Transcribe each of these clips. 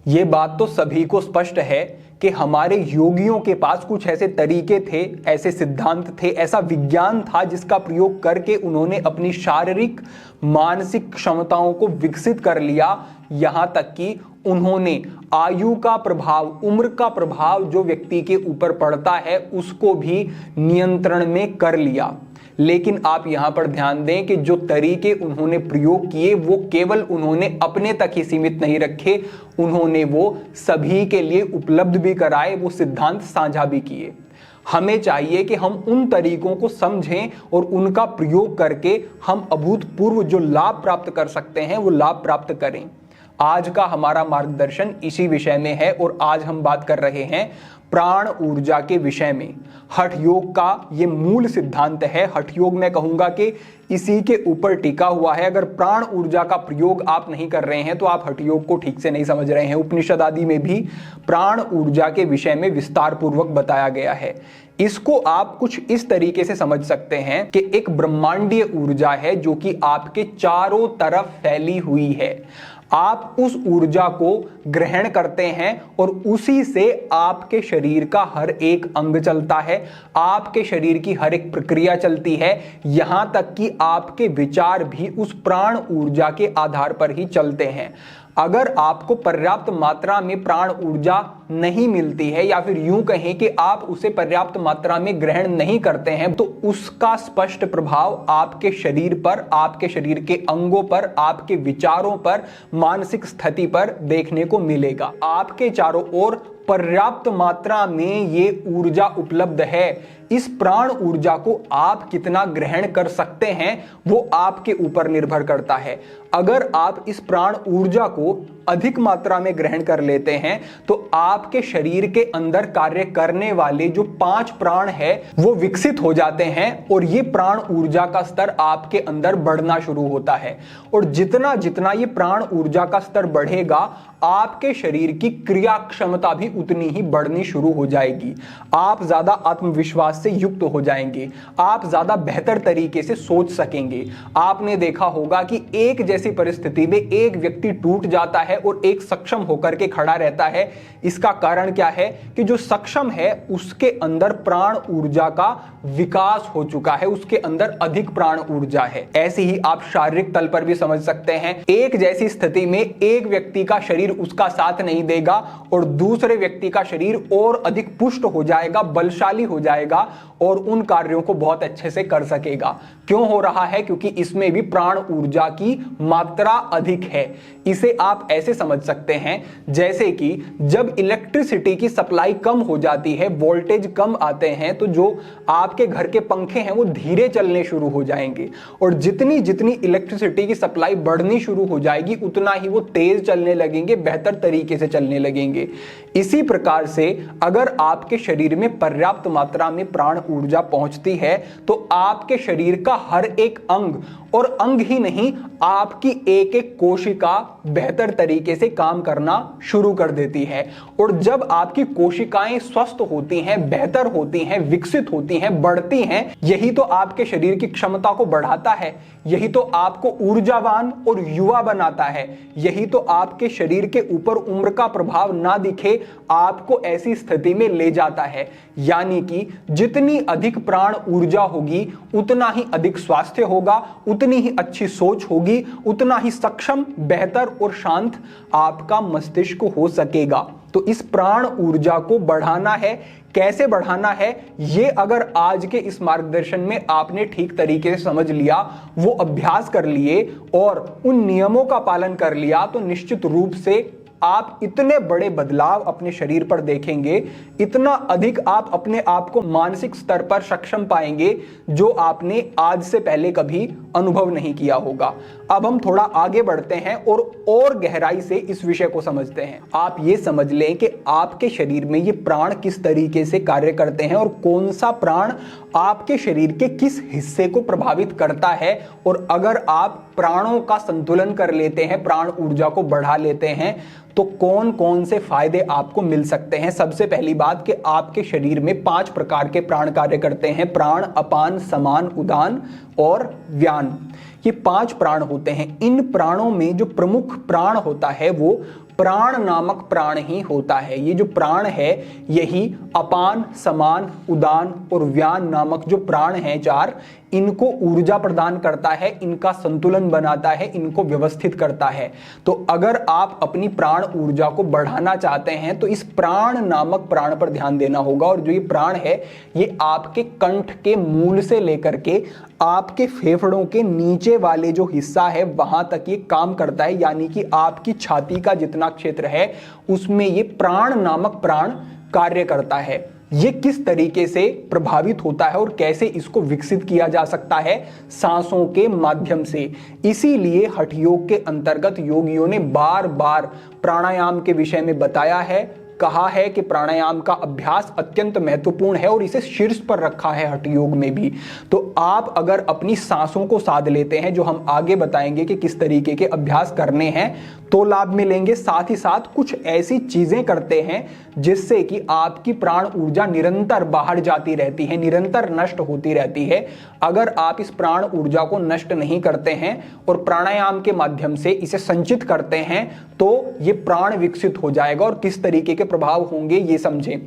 ये बात तो सभी को स्पष्ट है कि हमारे योगियों के पास कुछ ऐसे तरीके थे, ऐसे सिद्धांत थे, ऐसा विज्ञान था जिसका प्रयोग करके उन्होंने अपनी शारीरिक मानसिक क्षमताओं को विकसित कर लिया। यहां तक कि उन्होंने आयु का प्रभाव, उम्र का प्रभाव जो व्यक्ति के ऊपर पड़ता है उसको भी नियंत्रण में कर लिया। लेकिन आप यहां पर ध्यान दें कि जो तरीके उन्होंने प्रयोग किए वो केवल उन्होंने अपने तक ही सीमित नहीं रखे, उन्होंने वो सभी के लिए उपलब्ध भी कराए, वो सिद्धांत साझा भी किए। हमें चाहिए कि हम उन तरीकों को समझें और उनका प्रयोग करके हम अभूतपूर्व जो लाभ प्राप्त कर सकते हैं वो लाभ प्राप्त करें। आज का हमारा मार्गदर्शन इसी विषय में है और आज हम बात कर रहे हैं प्राण ऊर्जा के विषय में। हठ योग का ये मूल सिद्धांत है। हठ योग मैं कहूंगा कि इसी के ऊपर टिका हुआ है। अगर प्राण ऊर्जा का प्रयोग आप नहीं कर रहे हैं तो आप हठ योग को ठीक से नहीं समझ रहे हैं। उपनिषद आदि में भी प्राण ऊर्जा के विषय में विस्तार पूर्वक बताया गया है। इसको आप कुछ इस तरीके से समझ सकते हैं कि एक ब्रह्मांडीय ऊर्जा है जो कि आपके चारों तरफ फैली हुई है। आप उस ऊर्जा को ग्रहण करते हैं और उसी से आपके शरीर का हर एक अंग चलता है, आपके शरीर की हर एक प्रक्रिया चलती है, यहां तक कि आपके विचार भी उस प्राण ऊर्जा के आधार पर ही चलते हैं। अगर आपको पर्याप्त मात्रा में प्राण ऊर्जा नहीं मिलती है या फिर यूं कहें कि आप उसे पर्याप्त मात्रा में ग्रहण नहीं करते हैं तो उसका स्पष्ट प्रभाव आपके शरीर पर, आपके शरीर के अंगों पर, आपके विचारों पर, मानसिक स्थिति पर देखने को मिलेगा। आपके चारों ओर पर्याप्त मात्रा में ये ऊर्जा उपलब्ध है। इस प्राण ऊर्जा को आप कितना ग्रहण कर सकते हैं वो आपके ऊपर निर्भर करता है। अगर आप इस प्राण ऊर्जा को अधिक मात्रा में ग्रहण कर लेते हैं तो आपके शरीर के अंदर कार्य करने वाले जो 5 प्राण है वो विकसित हो जाते हैं और ये प्राण ऊर्जा का स्तर आपके अंदर बढ़ना शुरू होता है। और जितना जितना ये प्राण ऊर्जा का स्तर बढ़ेगा आपके शरीर की क्रिया क्षमता भी उतनी ही बढ़नी शुरू हो जाएगी। आप ज्यादा आत्मविश्वास से युक्त हो जाएंगे, आप ज्यादा बेहतर तरीके से सोच सकेंगे। आपने देखा होगा कि एक जैसी परिस्थिति में एक व्यक्ति टूट जाता है और एक सक्षम होकर के खड़ा रहता है। इसका कारण क्या है कि जो सक्षम है उसके अंदर प्राण ऊर्जा का विकास हो चुका है, उसके अंदर अधिक प्राण ऊर्जा है। ऐसे ही आप शारीरिक तल पर भी समझ सकते हैं। एक जैसी स्थिति में एक व्यक्ति का शरीर उसका साथ नहीं देगा और दूसरे व्यक्ति का शरीर और अधिक पुष्ट हो जाएगा, बलशाली हो जाएगा और उन कार्यों को बहुत अच्छे से कर सकेगा। क्यों हो रहा है? क्योंकि इसमें भी प्राण ऊर्जा की मात्रा अधिक है। इसे आप ऐसे समझ सकते हैं जैसे कि जब इलेक्ट्रिसिटी की सप्लाई कम हो जाती है, वोल्टेज कम आते हैं, तो जो आपके घर के पंखे हैं वो धीरे चलने शुरू हो जाएंगे और जितनी जितनी इलेक्ट्रिसिटी की सप्लाई बढ़नी शुरू हो जाएगी उतना ही वो तेज चलने लगेंगे, बेहतर तरीके से चलने लगेंगे। इसी प्रकार से अगर आपके शरीर में पर्याप्त मात्रा में प्राण ऊर्जा पहुंचती है तो आपके शरीर का हर एक अंग, और अंग ही नहीं आपकी एक एक कोशिका बेहतर तरीके से काम करना शुरू कर देती है। और जब आपकी कोशिकाएं स्वस्थ होती हैं, बेहतर होती हैं, विकसित होती हैं, बढ़ती हैं, यही तो आपके शरीर की क्षमता को बढ़ाता है, यही तो आपको ऊर्जावान और युवा बनाता है, यही तो आपके शरीर के ऊपर उम्र का प्रभाव ना दिखे आपको ऐसी स्थिति में ले जाता है। यानी कि जितनी अधिक प्राण ऊर्जा होगी उतना ही अधिक स्वास्थ्य होगा, उतनी ही अच्छी सोच होगी, उतना ही सक्षम, बेहतर और शांत आपका मस्तिष्क हो सकेगा। तो इस प्राण ऊर्जा को बढ़ाना है। कैसे बढ़ाना है ये अगर आज के इस मार्गदर्शन में आपने ठीक तरीके से समझ लिया, वो अभ्यास कर लिए और उन नियमों का पालन कर लिया तो निश्चित रूप से आप इतने बड़े बदलाव अपने शरीर पर देखेंगे, इतना अधिक आप अपने आप को मानसिक स्तर पर सक्षम पाएंगे जो आपने आज से पहले कभी अनुभव नहीं किया होगा। अब हम थोड़ा आगे बढ़ते हैं और गहराई से इस विषय को समझते हैं। आप ये समझ लें कि आपके शरीर में ये प्राण किस तरीके से कार्य करते हैं और कौन सा प्राण आपके शरीर के किस हिस्से को प्रभावित करता है। और अगर आप प्राणों का संतुलन कर लेते हैं, प्राण ऊर्जा को बढ़ा लेते हैं, तो कौन कौन से फायदे आपको मिल सकते हैं। सबसे पहली बात कि आपके शरीर में 5 प्रकार के प्राण कार्य करते हैं। प्राण, अपान, समान, उदान और व्यान। ये 5 प्राण होते हैं। इन प्राणों में जो प्रमुख प्राण होता है वो प्राण नामक प्राण ही होता है। ये जो प्राण है यही अपान, समान, उदान और व्यान नामक जो प्राण हैं चार, इनको ऊर्जा प्रदान करता है, इनका संतुलन बनाता है, इनको व्यवस्थित करता है। तो अगर आप अपनी प्राण ऊर्जा को बढ़ाना चाहते हैं तो इस प्राण नामक प्राण पर ध्यान देना होगा। और जो ये प्राण है ये आपके कंठ के मूल से लेकर के आपके फेफड़ों के नीचे वाले जो हिस्सा है वहां तक ये काम करता है, यानी कि आपकी छाती का जितना क्षेत्र है उसमें ये प्राण नामक प्राण कार्य करता है। ये किस तरीके से प्रभावित होता है और कैसे इसको विकसित किया जा सकता है? सांसों के माध्यम से। इसीलिए हठ योग के अंतर्गत योगियों ने बार बार प्राणायाम के विषय में बताया है, कहा है कि प्राणायाम का अभ्यास अत्यंत महत्वपूर्ण है और इसे शीर्ष पर रखा है हठ योग में भी। तो आप अगर अपनी सांसों को साध लेते हैं, जो हम आगे बताएंगे कि किस तरीके के अभ्यास करने हैं, तो लाभ मिलेंगे। साथ ही साथ कुछ ऐसी चीजें करते हैं जिससे कि आपकी प्राण ऊर्जा निरंतर बाहर जाती रहती है, निरंतर नष्ट होती रहती है। अगर आप इस प्राण ऊर्जा को नष्ट नहीं करते हैं और प्राणायाम के माध्यम से इसे संचित करते हैं तो ये प्राण विकसित हो जाएगा। और किस तरीके के प्रभाव होंगे ये समझें।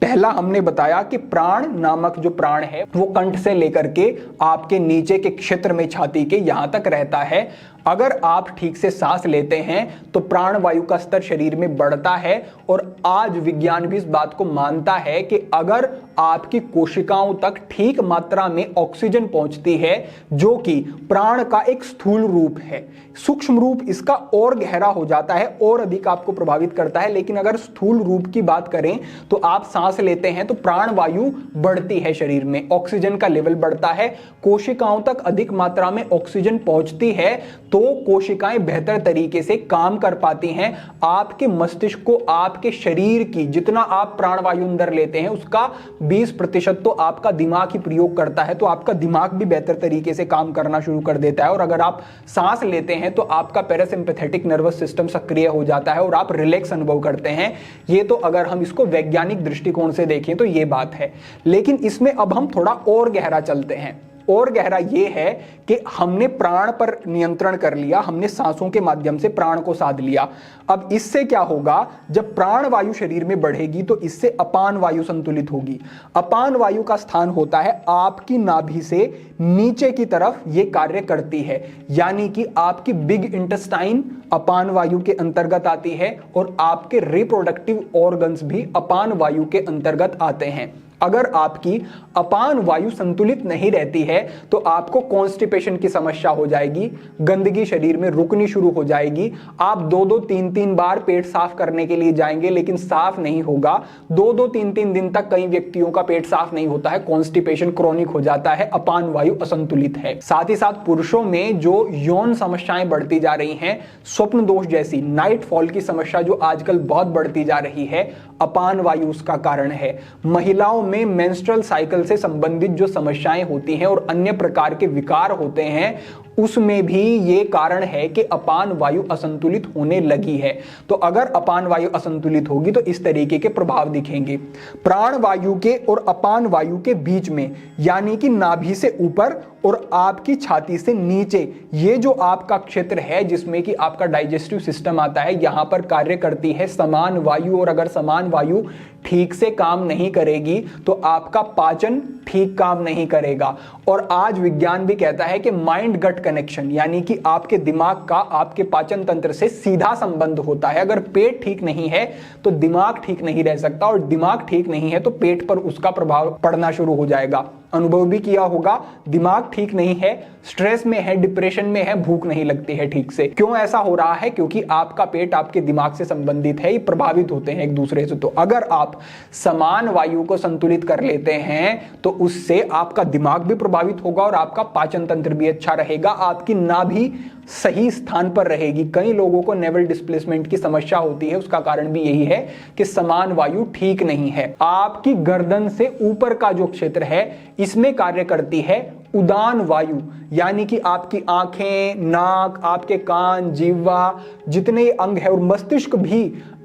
पहला हमने बताया कि प्राण नामक जो प्राण है वो कंठ से लेकर के आपके नीचे के क्षेत्र में छाती के यहां तक रहता है। अगर आप ठीक से सांस लेते हैं तो प्राण वायु का स्तर शरीर में बढ़ता है। और आज विज्ञान भी इस बात को मानता है कि अगर आपकी कोशिकाओं तक ठीक मात्रा में ऑक्सीजन पहुंचती है, जो कि प्राण का एक स्थूल रूप है, सूक्ष्म रूप इसका और गहरा हो जाता है और अधिक आपको प्रभावित करता है, लेकिन अगर स्थूल रूप की बात करें तो आप सांस लेते हैं तो प्राण वायु बढ़ती है, शरीर में ऑक्सीजन का लेवल बढ़ता है, कोशिकाओं तक अधिक मात्रा में ऑक्सीजन पहुंचती है तो कोशिकाएं बेहतर तरीके से काम कर पाती हैं। आपके मस्तिष्क को आपके शरीर की जितना आप प्राणवायु अंदर लेते हैं उसका 20% तो आपका दिमाग ही प्रयोग करता है, तो आपका दिमाग भी बेहतर तरीके से काम करना शुरू कर देता है। और अगर आप सांस लेते हैं तो आपका पैरासिम्पैथेटिक नर्वस सिस्टम सक्रिय हो जाता है और आप रिलैक्स अनुभव करते हैं। ये तो अगर हम इसको वैज्ञानिक दृष्टिकोण से देखें तो ये बात है, लेकिन इसमें अब हम थोड़ा और गहरा चलते हैं। और गहरा यह है कि हमने प्राण पर नियंत्रण कर लिया, हमने सांसों के माध्यम से प्राण को साध लिया। अब इससे क्या होगा, जब प्राण वायु शरीर में बढ़ेगी तो इससे अपान वायु संतुलित होगी। अपान वायु का स्थान होता है आपकी नाभि से नीचे की तरफ, यह कार्य करती है, यानी कि आपकी बिग इंटेस्टाइन अपान वायु के अंतर्गत आती है और आपके रिप्रोडक्टिव ऑर्गन्स भी अपान वायु के अंतर्गत आते हैं। अगर आपकी अपान वायु संतुलित नहीं रहती है तो आपको कॉन्स्टिपेशन की समस्या हो जाएगी, गंदगी शरीर में रुकनी शुरू हो जाएगी। आप 2-2, 3-3 बार पेट साफ करने के लिए जाएंगे लेकिन साफ नहीं होगा। 2-2, 3-3 दिन तक कई व्यक्तियों का पेट साफ नहीं होता है, कॉन्स्टिपेशन क्रोनिक हो जाता है, अपान वायु असंतुलित है। साथ ही साथ पुरुषों में जो यौन समस्याएं बढ़ती जा रही हैं, स्वप्न दोष जैसी, नाइट फॉल की समस्या जो आजकल बहुत बढ़ती जा रही है, अपान वायु उसका कारण है। महिलाओं में मेंस्ट्रुअल साइकिल से संबंधित जो समस्याएं होती हैं और अन्य प्रकार के विकार होते हैं, उसमें भी ये कारण है कि अपान वायु असंतुलित होने लगी है। तो अगर अपान वायु असंतुलित होगी तो इस तरीके के प्रभाव दिखेंगे। प्राण वायु के और अपान वायु के बीच में, यानी कि नाभि से ऊपर और आपकी छाती से नीचे, ये जो आपका क्षेत्र है जिसमें कि आपका डाइजेस्टिव सिस्टम आता है, यहां पर कार्य करती है समान वायु। और अगर समान वायु ठीक से काम नहीं करेगी तो आपका पाचन ठीक काम नहीं करेगा। और आज विज्ञान भी कहता है कि माइंड गट कनेक्शन, यानी कि आपके दिमाग का आपके पाचन तंत्र से सीधा संबंध होता है। अगर पेट ठीक नहीं है तो दिमाग ठीक नहीं रह सकता, और दिमाग ठीक नहीं है तो पेट पर उसका प्रभाव पड़ना शुरू हो जाएगा। अनुभव भी किया होगा, दिमाग ठीक नहीं है, स्ट्रेस में है, डिप्रेशन में है, भूख नहीं लगती है ठीक से। क्यों ऐसा हो रहा है? क्योंकि आपका पेट आपके दिमाग से संबंधित है, ये प्रभावित होते हैं एक दूसरे से। तो अगर आप समान वायु को संतुलित कर लेते हैं तो उससे आपका दिमाग भी प्रभावित होगा और आपका पाचन तंत्र भी अच्छा रहेगा, आपकी नाभि सही स्थान पर रहेगी। कई लोगों को नेवल डिस्प्लेसमेंट की समस्या होती है, उसका कारण भी यही है कि समान वायु ठीक नहीं है। आपकी गर्दन से ऊपर का जो क्षेत्र है इसमें कार्य करती है उदान वायु, यानी कि आपकी आंखें, नाक, आपके कान, जीवा, जितने अंग है और मस्तिष्क भी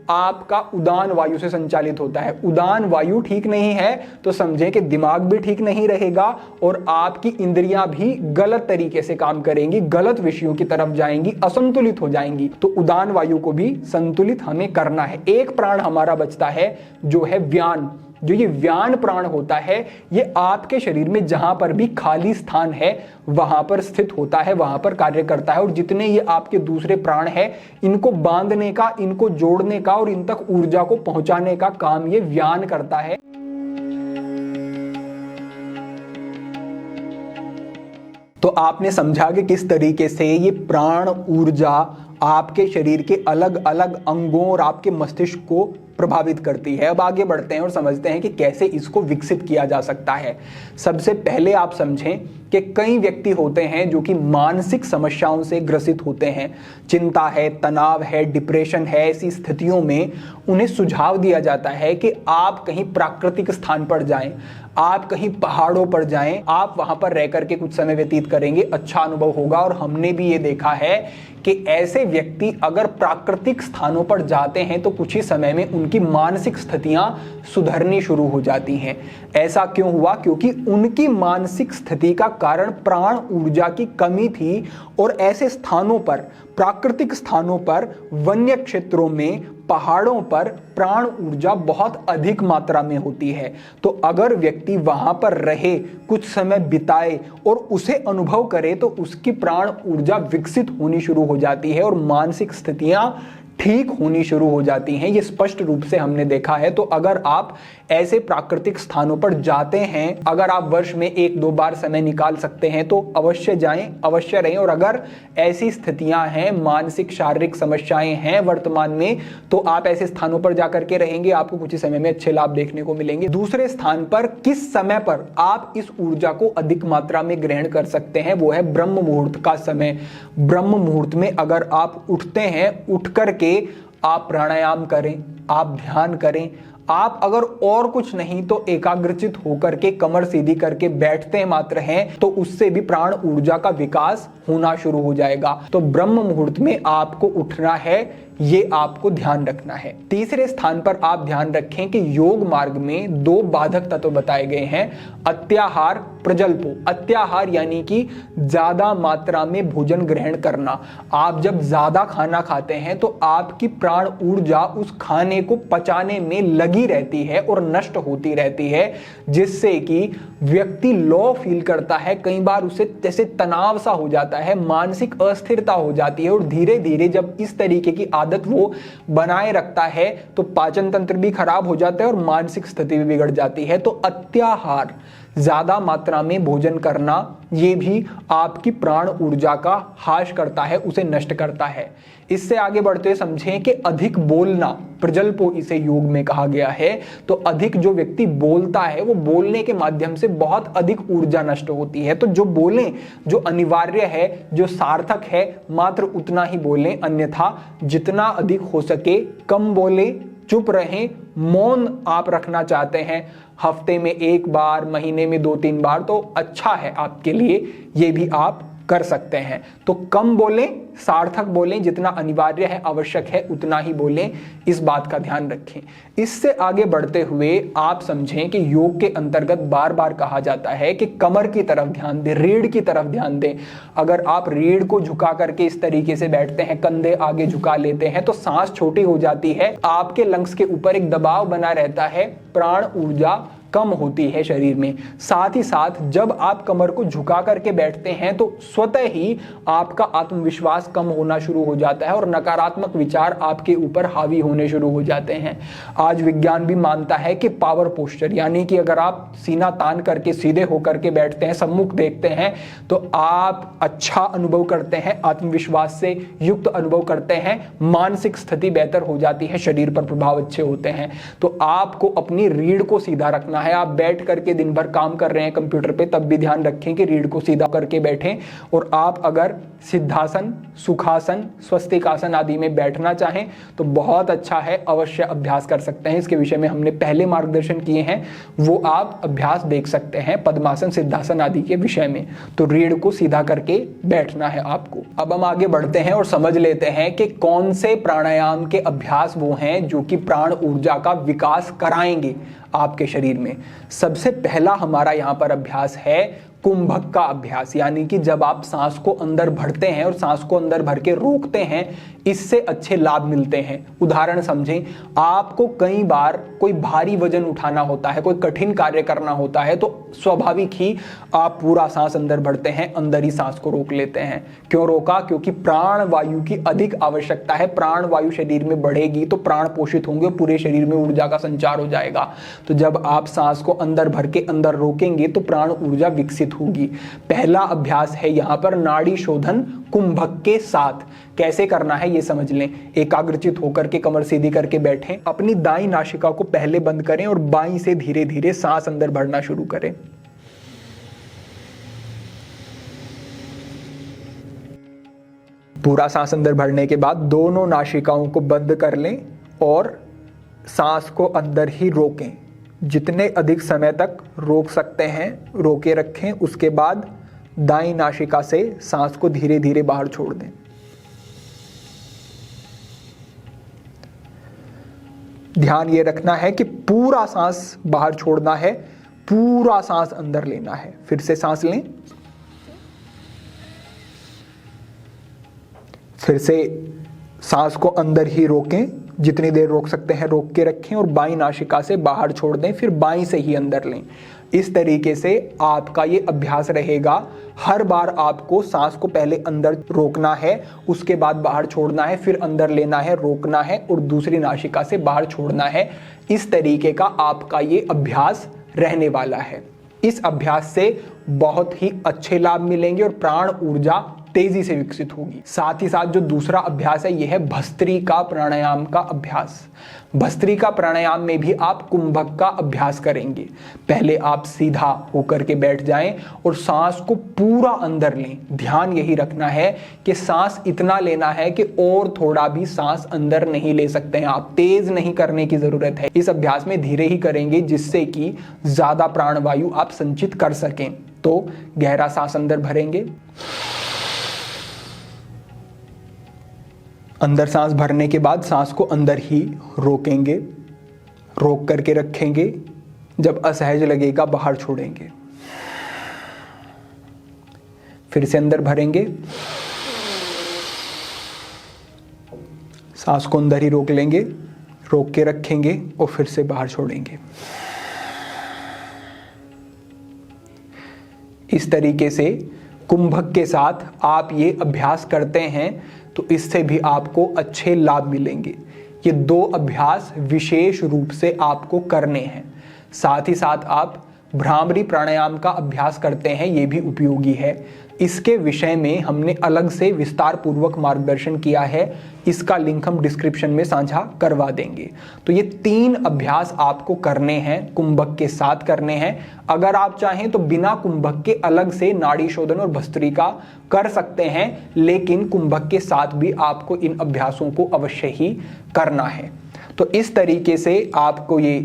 आपका उदान वायु से संचालित होता है। उदान वायु ठीक नहीं है तो समझें कि दिमाग भी ठीक नहीं रहेगा और आपकी इंद्रियां भी गलत तरीके से काम करेंगी, गलत विषयों की तरफ जाएंगी, असंतुलित हो जाएंगी। तो उदान वायु को भी संतुलित हमें करना है। एक प्राण हमारा बचता है जो है व्यान। जो ये व्यान प्राण होता है ये आपके शरीर में जहां पर भी खाली स्थान है वहां पर स्थित होता है, वहां पर कार्य करता है। और जितने ये आपके दूसरे प्राण है इनको बांधने का, इनको जोड़ने का और इन तक ऊर्जा को पहुंचाने का काम ये व्यान करता है। तो आपने समझा कि किस तरीके से ये प्राण ऊर्जा आपके शरीर के अलग अलग अंगों और आपके मस्तिष्क को प्रभावित करती है। अब आगे बढ़ते हैं और समझते हैं कि कैसे इसको विकसित किया जा सकता है। सबसे पहले आप समझें कि कई व्यक्ति होते हैं जो कि मानसिक समस्याओं से ग्रसित होते हैं। चिंता है, तनाव है, डिप्रेशन है, ऐसी स्थितियों में उन्हें सुझाव दिया जाता है कि आप कहीं प्राकृतिक स्थान पर जाएं, आप कहीं पहाड़ों पर जाएं, आप वहां पर रह करके कुछ समय व्यतीत करेंगे, अच्छा अनुभव होगा। और हमने भी ये देखा है कि ऐसे व्यक्ति अगर प्राकृतिक स्थानों पर जाते हैं तो कुछ ही समय में उनकी मानसिक स्थितियां सुधरनी शुरू हो जाती हैं। ऐसा क्यों हुआ? क्योंकि उनकी मानसिक स्थिति का कारण प्राण ऊर्जा की कमी थी। और ऐसे स्थानों पर, प्राकृतिक स्थानों पर, वन्य क्षेत्रों में, पहाड़ों पर प्राण ऊर्जा बहुत अधिक मात्रा में होती है। तो अगर व्यक्ति वहां पर रहे, कुछ समय बिताए और उसे अनुभव करे तो उसकी प्राण ऊर्जा विकसित होनी शुरू हो जाती है और मानसिक स्थितियां ठीक होनी शुरू हो जाती हैं। ये स्पष्ट रूप से हमने देखा है। तो अगर आप ऐसे प्राकृतिक स्थानों पर जाते हैं, अगर आप वर्ष में 1-2 बार समय निकाल सकते हैं तो अवश्य जाएं, अवश्य रहें। और अगर ऐसी स्थितियां हैं, मानसिक शारीरिक समस्याएं हैं वर्तमान में, तो आप ऐसे स्थानों पर जाकर के रहेंगे, आपको कुछ ही समय में अच्छे लाभ देखने को मिलेंगे। दूसरे स्थान पर किस समय पर आप इस ऊर्जा को अधिक मात्रा में ग्रहण कर सकते हैं, वो है ब्रह्म मुहूर्त का समय। ब्रह्म मुहूर्त में अगर आप उठते हैं, उठ करके आप प्राणायाम करें, आप ध्यान करें, आप अगर और कुछ नहीं तो एकाग्रचित होकर के कमर सीधी करके बैठते मात्र हैं तो उससे भी प्राण ऊर्जा का विकास होना शुरू हो जाएगा। तो ब्रह्म मुहूर्त में आपको उठना है, ये आपको ध्यान रखना है। तीसरे स्थान पर आप ध्यान रखें कि योग मार्ग में 2 बाधक तत्व बताए गए हैं, अत्याहार, प्रजल्पो। अत्याहार यानी कि ज्यादा मात्रा में भोजन ग्रहण करना। आप जब ज्यादा खाना खाते हैं तो आपकी प्राण ऊर्जा उस खाने को पचाने में लगी रहती है और नष्ट होती रहती है, जिससे कि व्यक्ति लो फील करता है। कई बार उसे जैसे तनाव सा हो जाता है, मानसिक अस्थिरता हो जाती है। और धीरे धीरे जब इस तरीके की आदत वो बनाए रखता है तो पाचन तंत्र भी खराब हो जाता है और मानसिक स्थिति भी बिगड़ जाती है। तो अत्याहार, ज्यादा मात्रा में भोजन करना, ये भी आपकी प्राण ऊर्जा का हाश करता है, उसे नष्ट करता है। इससे आगे बढ़ते समझें कि अधिक बोलना, प्रजल्पो इसे योग में कहा गया है। तो अधिक जो व्यक्ति बोलता है वो बोलने के माध्यम से बहुत अधिक ऊर्जा नष्ट होती है। तो जो बोलें, जो अनिवार्य है, जो सार्थक है, मात्र उतना ही बोलें, अन्यथा जितना अधिक हो सके कम बोलें, चुप रहें। मौन आप रखना चाहते हैं हफ्ते में 1 बार, महीने में 2-3 बार, तो अच्छा है आपके लिए, ये भी आप कर सकते हैं। तो कम बोलें, सार्थक बोलें, जितना अनिवार्य है, आवश्यक है, उतना ही बोलें, इस बात का ध्यान रखें। इससे आगे बढ़ते हुए आप समझें कि योग के अंतर्गत बार बार कहा जाता है कि कमर की तरफ ध्यान दें, रीढ़ की तरफ ध्यान दें। अगर आप रीढ़ को झुका करके इस तरीके से बैठते हैं, कंधे आगे झुका लेते हैं, तो सांस छोटी हो जाती है, आपके लंग्स के ऊपर एक दबाव बना रहता है, प्राण ऊर्जा कम होती है शरीर में। साथ ही साथ जब आप कमर को झुका करके बैठते हैं तो स्वतः ही आपका आत्मविश्वास कम होना शुरू हो जाता है और नकारात्मक विचार आपके ऊपर हावी होने शुरू हो जाते हैं। आज विज्ञान भी मानता है कि पावर पोस्चर, यानी कि अगर आप सीना तान करके सीधे होकर के बैठते हैं, सम्मुख देखते हैं, तो आप अच्छा अनुभव करते हैं, आत्मविश्वास से युक्त अनुभव करते हैं, मानसिक स्थिति बेहतर हो जाती है, शरीर पर प्रभाव अच्छे होते हैं। तो आपको अपनी रीढ़ को सीधा रखना करना है। आप बैठ करके दिन भर काम कर रहे हैं कंप्यूटर पे, तब भी ध्यान रखें कि रीढ़ को सीधा करके बैठें। और आप अगर सिद्धासन, सुखासन, स्वस्तिकासन आदि में बैठना चाहें तो बहुत अच्छा है, अवश्य अभ्यास कर सकते हैं। इसके विषय में हमने पहले मार्गदर्शन किए हैं, वो आप अभ्यास देख सकते हैं पद्मासन, सिद्धासन आदि के विषय में। तो रीढ़ को सीधा करके बैठना है आपको। अब हम आगे बढ़ते हैं और समझ लेते हैं कि कौन से प्राणायाम के अभ्यास वो हैं जो कि प्राण ऊर्जा का विकास कराएंगे आपके शरीर में। सबसे पहला हमारा यहां पर अभ्यास है कुंभक का अभ्यास, यानी कि जब आप सांस को अंदर भरते हैं और सांस को अंदर भर के रोकते हैं, इससे अच्छे लाभ मिलते हैं। उदाहरण समझें, आपको कई बार कोई भारी वजन उठाना होता है, कोई कठिन कार्य करना होता है, तो स्वाभाविक ही आप पूरा सांस अंदर भरते हैं, अंदर ही सांस को रोक लेते हैं। क्यों रोका? क्योंकि प्राण वायु की अधिक आवश्यकता है। प्राण वायु शरीर में बढ़ेगी तो प्राण पोषित होंगे, पूरे शरीर में ऊर्जा का संचार हो जाएगा। तो जब आप सांस को अंदर भर के अंदर रोकेंगे तो प्राण ऊर्जा विकसित होगी। पहला अभ्यास है यहां पर नाड़ी शोधन कुंभक के साथ। कैसे करना है ये समझ लें। एकाग्रचित होकर के कमर सीधी करके बैठें, अपनी दाईं नासिका को पहले बंद करें और बाईं से धीरे धीरे सांस अंदर भरना शुरू करें। पूरा सांस अंदर भरने के बाद दोनों नासिकाओं को बंद कर लें और सांस को अंदर ही रोकें। जितने अधिक समय तक रोक सकते हैं रोके रखें। उसके बाद दाईं नासिका से सांस को धीरे धीरे बाहर छोड़ दें। ध्यान ये रखना है कि पूरा सांस बाहर छोड़ना है, पूरा सांस अंदर लेना है। फिर से सांस लें, फिर से सांस को अंदर ही रोकें, जितनी देर रोक सकते हैं रोक के रखें और बाईं नासिका से बाहर छोड़ दें, फिर बाईं से ही अंदर लें। इस तरीके से आपका ये अभ्यास रहेगा। हर बार आपको सांस को पहले अंदर रोकना है, उसके बाद बाहर छोड़ना है, फिर अंदर लेना है, रोकना है और दूसरी नासिका से बाहर छोड़ना है। इस तरीके का आपका ये अभ्यास रहने वाला है। इस अभ्यास से बहुत ही अच्छे लाभ मिलेंगे और प्राण ऊर्जा तेजी से विकसित होगी। साथ ही साथ जो दूसरा अभ्यास है यह है भस्त्रिका प्राणायाम का अभ्यास। भस्त्रिका प्राणायाम में भी आप कुंभक का अभ्यास करेंगे। पहले आप सीधा होकर के बैठ जाएं और सांस को पूरा अंदर लें। ध्यान यही रखना है कि सांस इतना लेना है कि और थोड़ा भी सांस अंदर नहीं ले सकते हैं आप। तेज नहीं करने की जरूरत है। इस अभ्यास में धीरे ही करेंगे जिससे कि ज्यादा प्राणवायु आप संचित कर सकें। तो गहरा सांस अंदर भरेंगे, अंदर सांस भरने के बाद सांस को अंदर ही रोकेंगे, रोक करके रखेंगे। जब असहज लगेगा बाहर छोड़ेंगे। फिर से अंदर भरेंगे, सांस को अंदर ही रोक लेंगे, रोक के रखेंगे और फिर से बाहर छोड़ेंगे। इस तरीके से कुंभक के साथ आप ये अभ्यास करते हैं तो इससे भी आपको अच्छे लाभ मिलेंगे। ये दो अभ्यास विशेष रूप से आपको करने हैं। साथ ही साथ आप भ्रामरी प्राणायाम का अभ्यास करते हैं, ये भी उपयोगी है। इसके विषय में हमने अलग से विस्तार पूर्वक मार्गदर्शन किया है। इसका लिंक हम डिस्क्रिप्शन में साझा करवा देंगे। तो ये 3 अभ्यास आपको करने हैं, कुंभक के साथ करने हैं। अगर आप चाहें तो बिना कुंभक के अलग से नाड़ी शोधन और भस्त्रिका कर सकते हैं, लेकिन कुंभक के साथ भी आपको इन अभ्यासों को अवश्य ही करना है। तो इस तरीके से आपको ये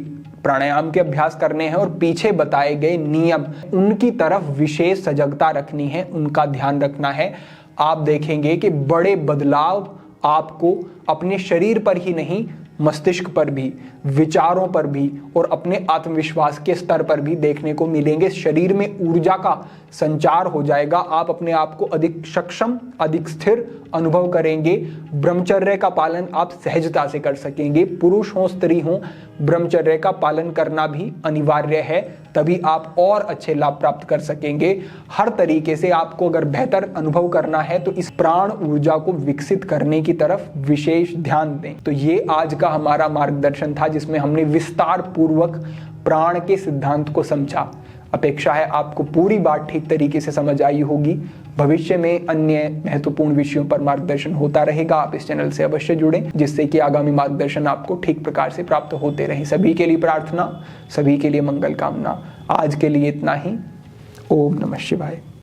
प्राणायाम के अभ्यास करने हैं और पीछे बताए गए नियम, उनकी तरफ विशेष सजगता रखनी है, उनका ध्यान रखना है। आप देखेंगे कि बड़े बदलाव आपको अपने शरीर पर ही नहीं, मस्तिष्क पर भी, विचारों पर भी और अपने आत्मविश्वास के स्तर पर भी देखने को मिलेंगे। शरीर में ऊर्जा का संचार हो जाएगा। आप अपने आप को अधिक सक्षम, अधिक स्थिर अनुभव करेंगे। ब्रह्मचर्य का पालन आप सहजता से कर सकेंगे। पुरुष हो स्त्री हो, ब्रह्मचर्य का पालन करना भी अनिवार्य है, तभी आप और अच्छे लाभ प्राप्त कर सकेंगे। हर तरीके से आपको अगर बेहतर अनुभव करना है तो इस प्राण ऊर्जा को विकसित करने की तरफ विशेष ध्यान दें। तो ये आज का हमारा मार्गदर्शन था जिसमें हमने विस्तार पूर्वक प्राण के सिद्धांत को समझा। अपेक्षा है आपको पूरी बात ठीक तरीके से समझ आई होगी। भविष्य में अन्य महत्वपूर्ण विषयों पर मार्गदर्शन होता रहेगा। आप इस चैनल से अवश्य जुड़ें, जिससे कि आगामी मार्गदर्शन आपको ठीक प्रकार से प्राप्त होते रहे। सभी के लिए प्रार्थना, सभी के लिए मंगल कामना। आज के लिए इतना ही। ओम नमः शिवाय।